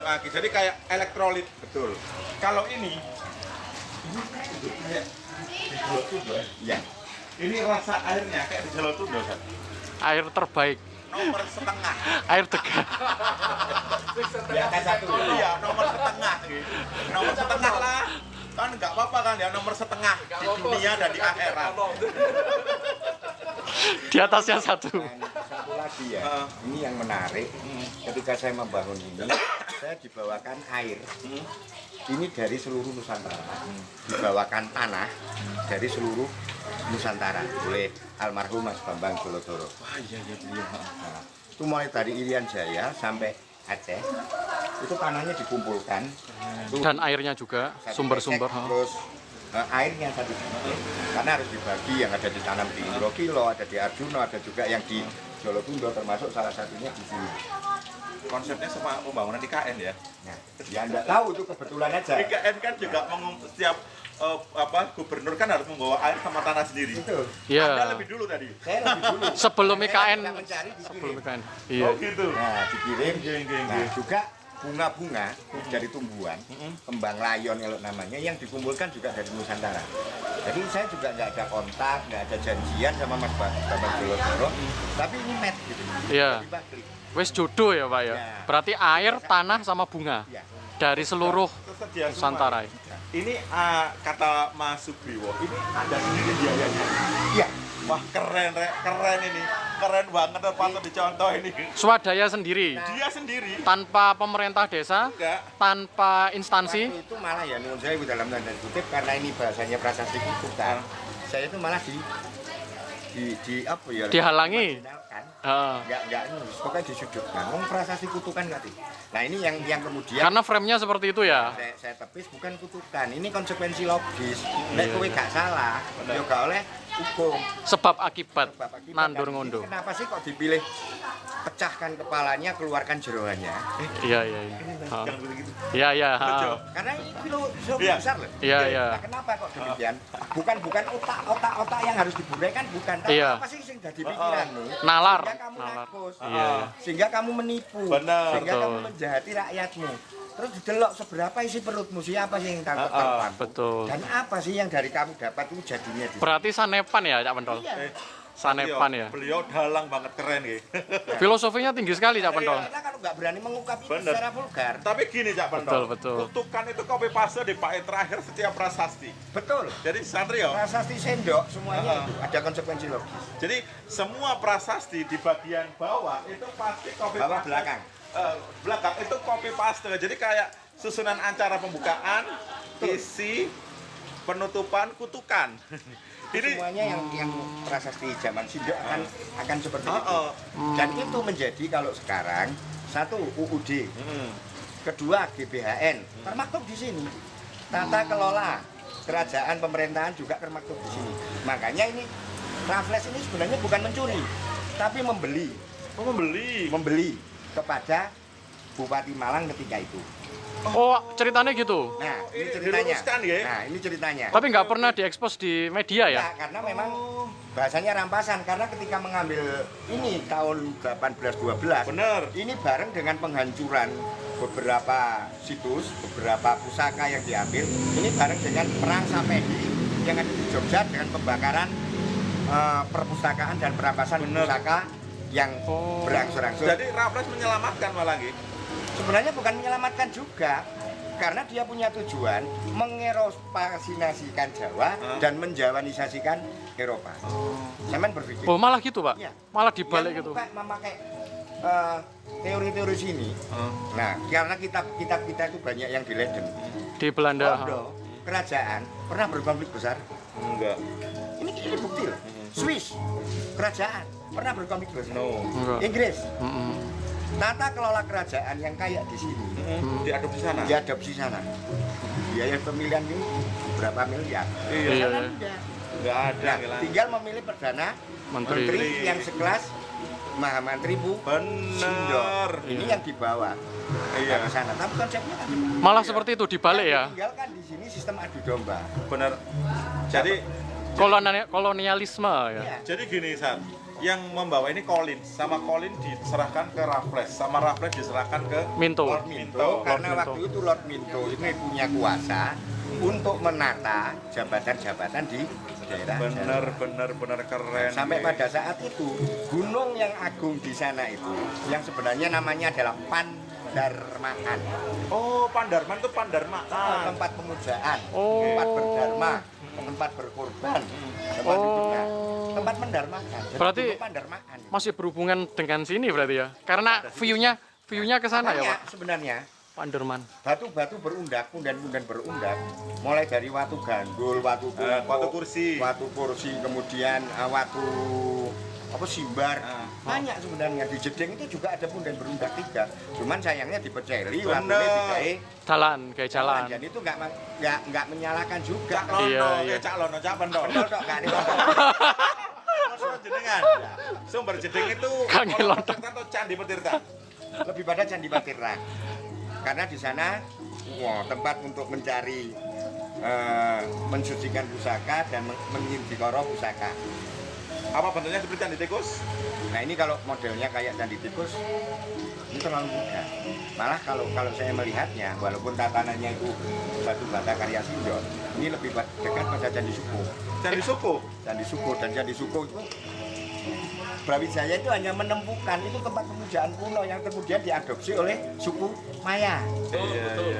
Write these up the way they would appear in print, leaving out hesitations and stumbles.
lagi. Jadi kayak elektrolit, betul. Kalau ini kayak di Jawa Tundo. Ya. Ini rasa airnya kayak di Jawa Tundo, kan? Air terbaik. Nomor setengah. Air Tegal. Di atas satu. Iya, nomor setengah. Nomor setengah lah. Kan nggak apa-apa kan ya, nomor setengah di dunia dan di akhirat. Di atasnya satu. Satu lagi ya, ini yang menarik. Ketika saya membangun ini, saya dibawakan air. Ini dari seluruh Nusantara. Dibawakan tanah dari seluruh Nusantara oleh almarhum Mas Bambang Golodoro. Wah, iya beliau. Nah, itu mulai dari Irian Jaya sampai Aceh, itu tanahnya dikumpulkan. Dan airnya juga, sumber-sumber. Terus airnya satu karena harus dibagi, yang ada ditanam di Indrokilo, ada di Arjuna, ada juga yang di Jolotundo, termasuk salah satunya di sini. Konsepnya sama pembangunan IKN ya. Nah, ya Anda tahu itu kebetulan aja. IKN kan juga setiap gubernur kan harus membawa air sama tanah sendiri. Itu. Iya. Anda lebih dulu tadi. Saya lebih dulu. Sebelum Saya IKN. tidak mencari, dikirim. Sebelum IKN. Iya. Oh gitu. Nah, dikirim. Geng. Nah, juga bunga-bunga dari tumbuhan, kembang layon elok namanya, yang dikumpulkan juga dari Nusantara. Jadi saya juga nggak ada kontak, nggak ada janjian sama Mas Bambang Golodoro, tapi ini match gitu. Iya. Tiba-tiba klik. Wes jodoh ya Pak ya. Ya. Berarti air, tanah, sama bunga. Ya. Dari seluruh Tersedia semua. Nusantara. Ini kata Mas Sugriwo, ini ada sendiri biayanya. Iya. Wah keren, keren ini, keren banget, patut dicontoh ini. Swadaya sendiri. Dia sendiri, Tanpa pemerintah desa, enggak. tanpa instansi. Waktu itu malah ya, menurut saya dalam tanda kutip, karena ini bahasanya prasasti kutukan, saya itu malah di apa ya? Dihalangi. dimarginalkan. Heeh. Nggak pokoknya disudutkan. Wong prasasti kutukan nggak sih? Nah ini yang kemudian Karena frame-nya seperti itu ya. saya tepis bukan kutukan. Ini konsekuensi logis. Nek Iya, kowe iya. gak salah, yo gak oleh hukum. Sebab akibat. Sebab akibat Nandur kan. ngondo. Kenapa sih kok dipilih pecahkan kepalanya, keluarkan jeroannya? Iya, iya, iya. Ha. Jangan begitu. Iya, iya. ha. Betul. Karena ini filosofi Iya. besar loh. Iya, iya. Nah, kenapa kok demikian? Bukan otak yang harus diburaikan, bukan. Tapi Iya. apa sih yang jadi pikiranmu? Nalar. Sehingga kamu Nalar. rakus. Iya, iya. Sehingga kamu menipu. Benar. Sehingga Betul. kamu menjahati rakyatmu. Terus didelok seberapa isi perutmu, siapa sih yang tangkap Betul. dan apa sih yang dari kamu dapat itu jadinya di Berarti sanepan ya Cak Pentol? Iya. Sanepan ya. Beliau dalang banget, keren ya. Filosofinya tinggi sekali Cak Pentol. Karena kalau nggak berani mengungkap itu Bener. secara vulgar. Tapi gini Cak Pentol, Betul. kutukan itu copy paste di bait terakhir setiap prasasti. Betul. Jadi santri ya. Prasasti sendok semuanya itu ada konsekuensi logis. Jadi semua prasasti di bagian bawah itu pasti copy Bawah paste. belakang. Belakang itu copy paste. Jadi kayak susunan acara pembukaan, isi, penutupan, kutukan. Itu semuanya yang prasasti zaman sindok akan seperti Oh, itu. oh. Dan itu menjadi kalau sekarang satu UUD, Hmm. kedua GBHN termaktub di sini. Tata kelola kerajaan pemerintahan juga termaktub di sini. Makanya ini Raffles ini sebenarnya bukan mencuri, tapi Oh, membeli kepada Bupati Malang ketika itu. Oh, ceritanya gitu. Nah, ini Ini ceritanya. diluruskan, ya? Nah, ini ceritanya. Tapi nggak pernah diekspos di media ya? Ya, karena memang bahasanya rampasan, karena ketika mengambil ini tahun 1812 Bener. ini bareng dengan penghancuran beberapa situs, beberapa pusaka yang diambil, ini bareng dengan perang Sapedi yang ada di Jogja dengan pembakaran perpustakaan dan perampasan Bener. pusaka yang berangsur-angsur. Jadi Raffles menyelamatkan malah gitu. Sebenarnya bukan menyelamatkan juga, karena dia punya tujuan mengeropasinasikan Jawa dan menjawanisasikan Eropa. Saya berpikir. Oh, malah gitu Pak? Iya. Malah dibalik Yang gitu? memakai teori-teori sini. Nah, karena kitab-kitab kita itu banyak yang di Leiden. Di Belanda? Kondo, kerajaan pernah berkonflik besar. Enggak. Ini bukti loh. Swiss, kerajaan pernah berkonflik besar. No. Enggak. Inggris, Mm-mm. tata kelola kerajaan yang kayak di sini Diadopsi sana. diadopsi sana. Biaya pemilihan ini berapa miliar? Iya. Iya, Sana iya. udah. Enggak ada. Nah, Ngilang. tinggal memilih perdana Menteri. menteri yang sekelas Mahamantri Bu Sindo. Bener. Ini yang dibawa Iya. ke sana. Tapi konsepnya kan Malah seperti itu dibalik ya? tinggalkan di sini sistem adu domba. Bener. Jadi Kolonialisme ya? Iya. Jadi gini San, yang membawa ini Colin, sama Colin diserahkan ke Raffles, sama Raffles diserahkan ke Minto. Lord Minto, karena Lord Minto. waktu itu Lord Minto ini punya kuasa untuk menata jabatan-jabatan di daerah. bener keren. Sampai pada saat itu gunung yang agung di sana itu, yang sebenarnya namanya adalah Pandarmaan. Oh, Pandarman itu Pandarma. Tempat pemujaan, Oh. tempat berdharma, tempat berkorban, tempat hidupnya, tempat mendarmakan. Jadi Berarti gunung Pandarmaan. masih berhubungan dengan sini berarti ya? Karena view-nya ke sana ya, Makanya Pak? sebenarnya Panderman. batu-batu berundak, kemudian berundak, mulai dari watu gandul, watu kursi. kemudian watu apa simbar, banyak sebenarnya. Di Jeding itu juga ada punden berundak 3, cuman sayangnya dipeceli, watunya digawe Kayak jalan. dan itu nggak menyalahkan juga. Cak Lono, Iya. Cak Lono, Cak Pendol. Betul, Kak, ini betul. Maksudnya jenengan. Sumber Jeding itu Kang Kolong Lono. Petirta atau Candi Petirta? Lebih pada Candi Patirta, karena di sana tempat untuk mencari mensucikan pusaka dan mengindikoro pusaka. Apa bentuknya seperti Candi Tikus? Nah ini kalau modelnya kayak Candi Tikus ini terlalu mudah. Malah kalau saya melihatnya, walaupun tatanannya itu batu bata karya Sindon, ini lebih dekat pada Candi Suko. Candi Suko. Candi Suko dan Candi Suko itu Brawijaya itu hanya menemukan itu tempat pemujaan kuno yang kemudian diadopsi oleh suku Maya.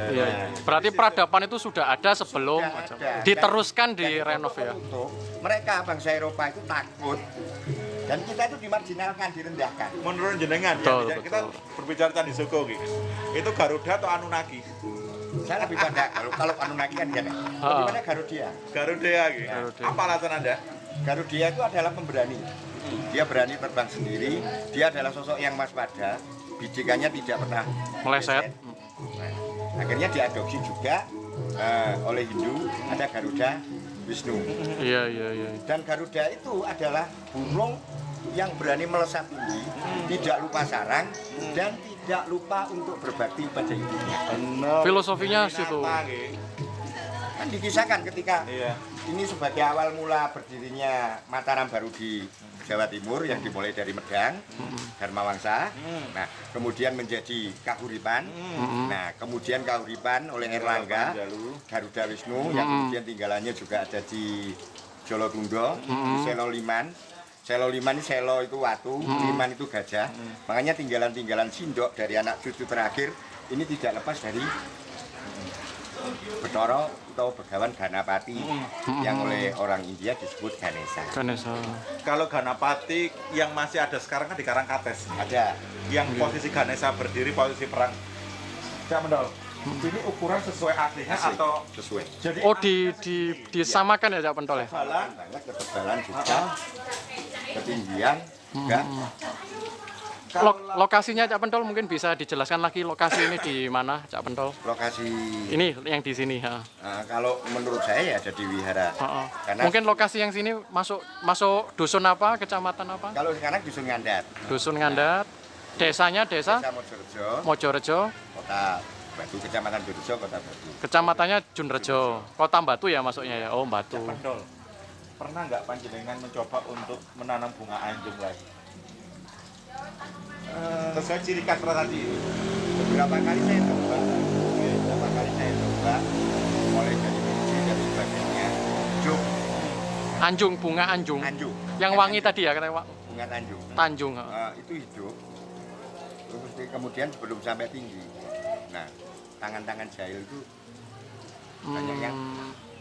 Iya. Berarti peradaban itu sudah ada sebelum Sudah ada. diteruskan Dan di itu renov ya. untuk mereka bangsa Eropa itu takut dan kita itu dimarginalkan, direndahkan. Menurut jenengan, Betul, ya, kita berbicara Candi Suko gitu. Itu Garuda atau Anunnaki? Saya lebih pada kalau Anunnaki kan ya, lebih pada Garudia. Garuda gitu. Garuda. Apa alasan Anda? Garudia itu adalah pemberani. Dia berani terbang sendiri. Dia adalah sosok yang waspada. Bidikannya tidak pernah Meleset. Nah, akhirnya diadopsi juga oleh Hindu. Ada Garuda Wisnu. Iya. Dan Garuda itu adalah burung yang berani melesat tinggi, tidak lupa sarang, dan tidak lupa untuk berbakti pada hidupnya. Filosofinya situ. Kan dikisahkan ketika Iya. ini sebagai awal mula berdirinya Mataram baru di Jawa Timur yang dimulai dari Medang, Dharma Wangsa. Nah, kemudian menjadi Kahuripan. Nah, kemudian Kahuripan oleh Erlangga, Garuda Wisnu yang kemudian tinggalannya juga ada di Jolotundo, di Selo Liman. Selo Liman ini selo itu watu, liman itu gajah. Makanya tinggalan-tinggalan Sindok dari anak cucu terakhir ini tidak lepas dari Betoro atau Begawan Ganapati yang oleh orang India disebut Ganesha. Kalau Ganapati yang masih ada sekarang kan di Karangkates. Ada. Yang posisi Ganesha berdiri, posisi perang. Cak Mendol, ini ukuran sesuai aslinya Asli. atau Sesuai. jadi Oh disamakan ya Cak Pentol ya? ketebalan? Banyak ketebalan juga, ketinggian, enggak. Lokasinya Cak Pentol mungkin bisa dijelaskan lagi lokasi ini di mana Cak Pentol? Lokasi Ini yang di sini. Ha. kalau menurut saya ya ada di Wihara. Ha. Karena Mungkin lokasi yang sini masuk dusun apa, kecamatan apa? kalau sekarang Dusun Ngandat, Dusun Ngandat. Desanya desa Desa Mojorejo, Mojorejo, Kota Batu, Kecamatan Mojorejo, Kota Batu. kecamatannya Junrejo, Kota Batu ya masuknya ya. Oh, Batu. Cak Mendol, pernah nggak panjenengan mencoba untuk menanam bunga anjung lagi? Sesuai ciri khas tadi. Beberapa kali saya coba, mulai dari biji dan sebagainya. Anjung, bunga anjung. Anjung. Yang wangi tadi ya katanya Bunga Tanjung. Tanjung. Ha. Itu hidup. Terus kemudian sebelum sampai tinggi. Nah, tangan-tangan jahil itu banyak yang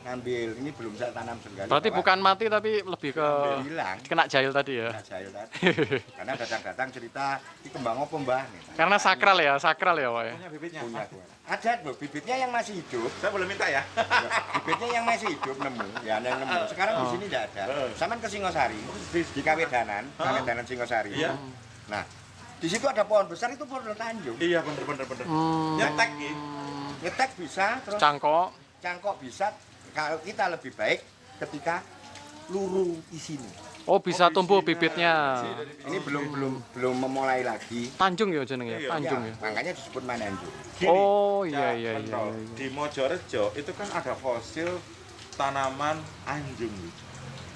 ngambil. Ini belum saya tanam sekali. Berarti bahwa bukan mati tapi lebih ke hilang. kena jahil tadi ya. Nah, jahil tadi. Karena datang-datang cerita ini kembang apa mbah? Nih, Karena sakral ya Pak ya. Punya bibitnya? punya gua. Ada loh bibitnya yang masih hidup. Saya boleh minta ya? Ya, bibitnya yang masih hidup nemu, ya ada yang nemu. Sekarang di sini tidak ada. Saman ke Singosari, di Kawedanan Singosari. Iya. Nah, di situ ada pohon besar itu pohon Tanjung. Iya, bener. Nyetek gitu. Ngetek bisa, terus Cangkok. cangkok bisa. Kalau kita lebih baik ketika luru di sini. Oh, bisa tumbuh bibitnya. Ini belum memulai lagi. Tanjung ya jenenge, Iya, Tanjung ya. Makanya disebut Mananjung. Gini, Oh, Cak iya. Mendol, di Mojorejo itu kan ada fosil tanaman anjung gitu.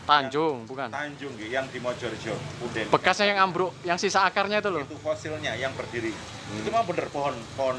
Tanjung, bukan. Tanjung nggih, yang di Mojorejo, Punden. Bekasnya yang ambruk, yang sisa akarnya itu loh. Itu fosilnya yang berdiri. Itu mah bener pohon